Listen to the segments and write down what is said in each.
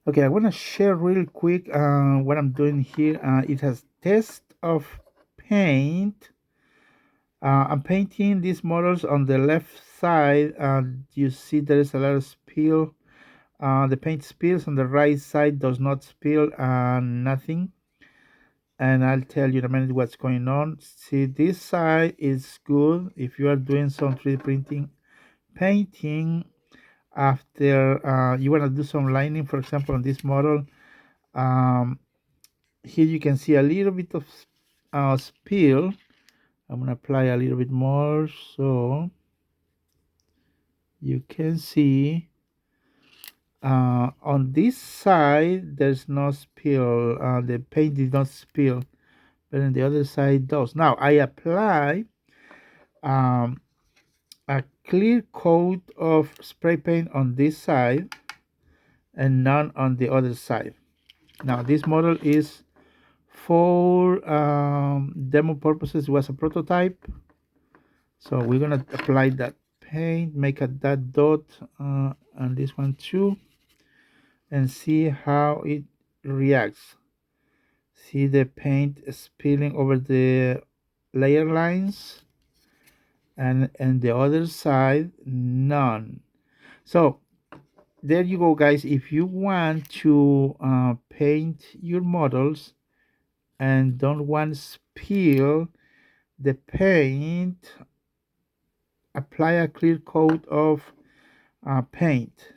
Okay, I want to share real quick what I'm doing here. It has test of paint. I'm painting these models on the left side. You see there is a lot of spill. The paint spills on the right side, does not spill nothing. And I'll tell you in a minute what's going on. See, this side is good if you are doing some 3D printing painting. After you want to do some lining, for example, on this model, um, here you can see a little bit of spill. I'm going to apply a little bit more so you can see on this side there's no spill. The paint did not spill, but on the other side does. Now I apply um, a clear coat of spray paint on this side and none on the other side. Now this model is for demo purposes, was a prototype, so we're gonna apply that paint, make a that dot on this one too, and see how it reacts. See the paint spilling over the layer lines, and the other side none. So there you go, guys. If you want to paint your models and don't want to spill the paint, apply a clear coat of paint.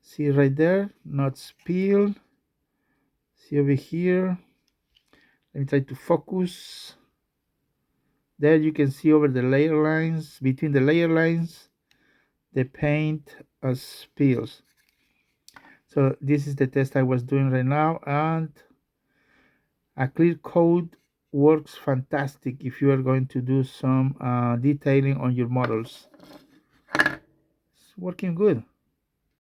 See right there, not spill. See over here. Let me try to focus. There you can see over the layer lines, between the layer lines, the paint spills. So this is the test I was doing right now, and a clear coat works fantastic if you are going to do some detailing on your models. It's working good.